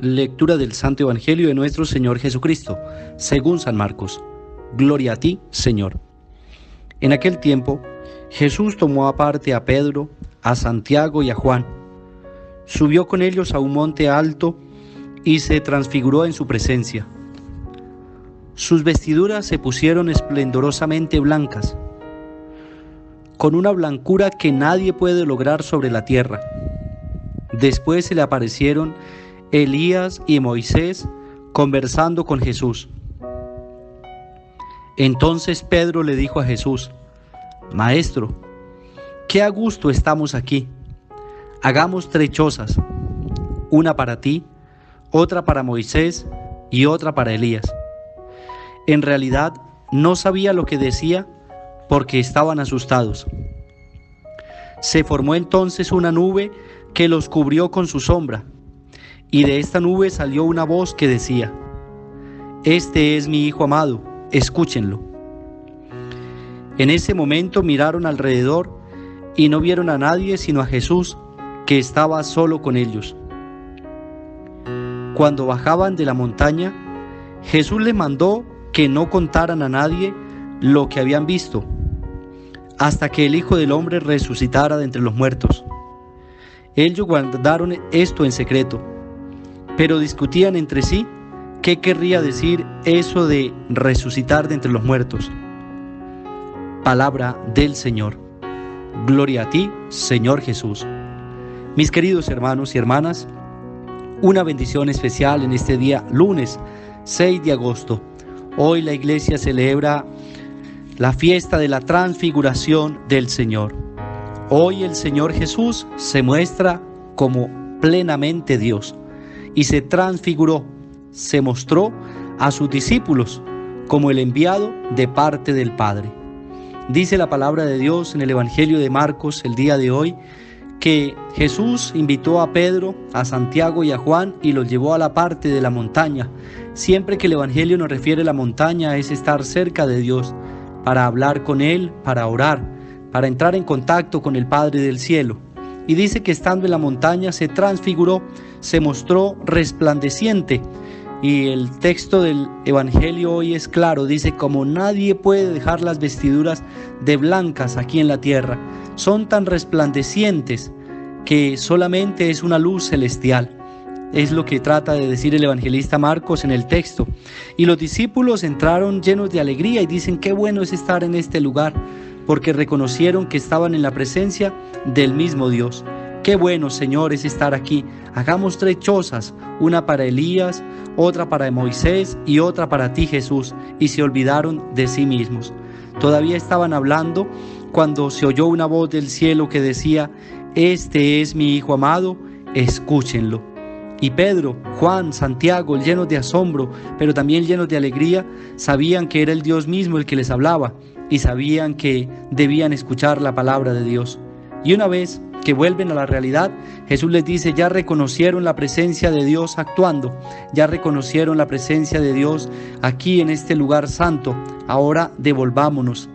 Lectura del Santo Evangelio de nuestro Señor Jesucristo, según San Marcos. Gloria a ti, Señor. En aquel tiempo, Jesús tomó aparte a Pedro, a Santiago y a Juan. Subió con ellos a un monte alto y se transfiguró en su presencia. Sus vestiduras se pusieron esplendorosamente blancas, con una blancura que nadie puede lograr sobre la tierra. Después se le aparecieron Elías y Moisés conversando con Jesús. Entonces Pedro le dijo a Jesús: Maestro, qué a gusto estamos aquí. Hagamos 3 chozas, una para ti, otra para Moisés y otra para Elías. En realidad no sabía lo que decía porque estaban asustados. Se formó entonces una nube que los cubrió con su sombra, y de esta nube salió una voz que decía: Este es mi Hijo amado, escúchenlo. En ese momento miraron alrededor y no vieron a nadie sino a Jesús, que estaba solo con ellos. Cuando bajaban de la montaña, Jesús les mandó que no contaran a nadie lo que habían visto, hasta que el Hijo del Hombre resucitara de entre los muertos. Ellos guardaron esto en secreto, pero discutían entre sí qué querría decir eso de resucitar de entre los muertos. Palabra del Señor. Gloria a ti, Señor Jesús. Mis queridos hermanos y hermanas, una bendición especial en este día, lunes 6 de agosto. Hoy la Iglesia celebra la fiesta de la transfiguración del Señor. Hoy el Señor Jesús se muestra como plenamente Dios y se transfiguró, se mostró a sus discípulos como el enviado de parte del Padre. Dice la palabra de Dios en el Evangelio de Marcos el día de hoy que Jesús invitó a Pedro, a Santiago y a Juan y los llevó a la parte de la montaña. Siempre que el Evangelio nos refiere a la montaña es estar cerca de Dios, para hablar con Él, para orar, para entrar en contacto con el Padre del cielo. Y dice que estando en la montaña se transfiguró, se mostró resplandeciente. Y el texto del Evangelio hoy es claro, dice: como nadie puede dejar las vestiduras de blancas aquí en la tierra, son tan resplandecientes que solamente es una luz celestial. Es lo que trata de decir el evangelista Marcos en el texto. Y los discípulos entraron llenos de alegría y dicen: qué bueno es estar en este lugar, porque reconocieron que estaban en la presencia del mismo Dios. Qué bueno, Señor, es estar aquí. Hagamos 3 chozas, una para Elías, otra para Moisés y otra para ti, Jesús. Y se olvidaron de sí mismos. Todavía estaban hablando cuando se oyó una voz del cielo que decía: Este es mi Hijo amado, escúchenlo. Y Pedro, Juan, Santiago, llenos de asombro, pero también llenos de alegría, sabían que era el Dios mismo el que les hablaba y sabían que debían escuchar la palabra de Dios. Y una vez que vuelven a la realidad, Jesús les dice: ya reconocieron la presencia de Dios actuando, ya reconocieron la presencia de Dios aquí en este lugar santo. Ahora volvamos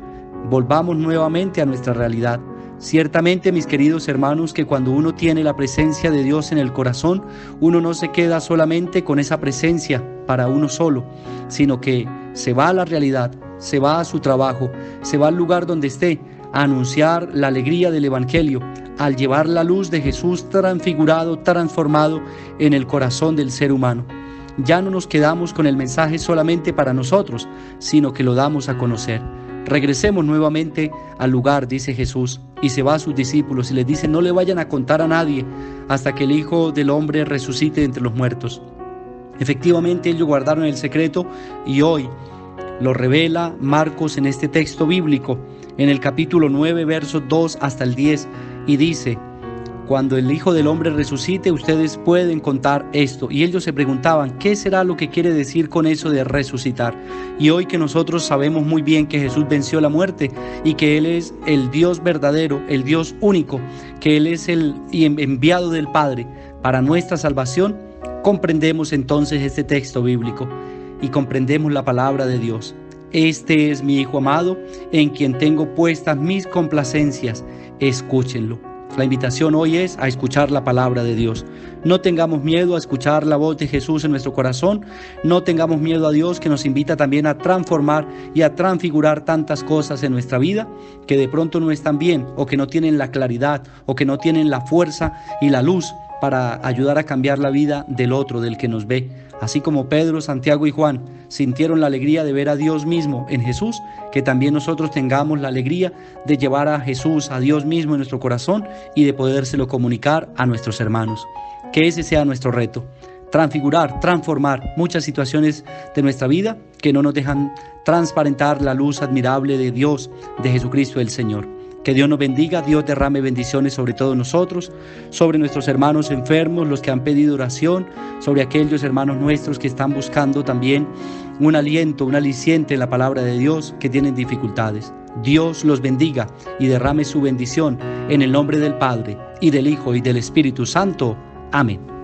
nuevamente a nuestra realidad. Ciertamente, mis queridos hermanos, que cuando uno tiene la presencia de Dios en el corazón, uno no se queda solamente con esa presencia para uno solo, sino que se va a la realidad, se va a su trabajo, se va al lugar donde esté, a anunciar la alegría del Evangelio, al llevar la luz de Jesús transfigurado, transformado en el corazón del ser humano. Ya no nos quedamos con el mensaje solamente para nosotros, sino que lo damos a conocer. Regresemos nuevamente al lugar, dice Jesús, y se va a sus discípulos y les dice: no le vayan a contar a nadie hasta que el Hijo del Hombre resucite entre los muertos. Efectivamente, ellos guardaron el secreto y hoy lo revela Marcos en este texto bíblico, en el capítulo 9, versos 2 hasta el 10, y dice: cuando el Hijo del Hombre resucite, ustedes pueden contar esto. Y ellos se preguntaban: ¿qué será lo que quiere decir con eso de resucitar? Y hoy que nosotros sabemos muy bien que Jesús venció la muerte y que Él es el Dios verdadero, el Dios único, que Él es el enviado del Padre para nuestra salvación, comprendemos entonces este texto bíblico y comprendemos la palabra de Dios. Este es mi Hijo amado, en quien tengo puestas mis complacencias, escúchenlo. La invitación hoy es a escuchar la palabra de Dios. No tengamos miedo a escuchar la voz de Jesús en nuestro corazón. No tengamos miedo a Dios, que nos invita también a transformar y a transfigurar tantas cosas en nuestra vida que de pronto no están bien, o que no tienen la claridad, o que no tienen la fuerza y la luz para ayudar a cambiar la vida del otro, del que nos ve. Así como Pedro, Santiago y Juan sintieron la alegría de ver a Dios mismo en Jesús, que también nosotros tengamos la alegría de llevar a Jesús, a Dios mismo en nuestro corazón, y de podérselo comunicar a nuestros hermanos. Que ese sea nuestro reto: transfigurar, transformar muchas situaciones de nuestra vida que no nos dejan transparentar la luz admirable de Dios, de Jesucristo el Señor. Que Dios nos bendiga, Dios derrame bendiciones sobre todos nosotros, sobre nuestros hermanos enfermos, los que han pedido oración, sobre aquellos hermanos nuestros que están buscando también un aliento, un aliciente en la palabra de Dios, que tienen dificultades. Dios los bendiga y derrame su bendición en el nombre del Padre, y del Hijo, y del Espíritu Santo. Amén.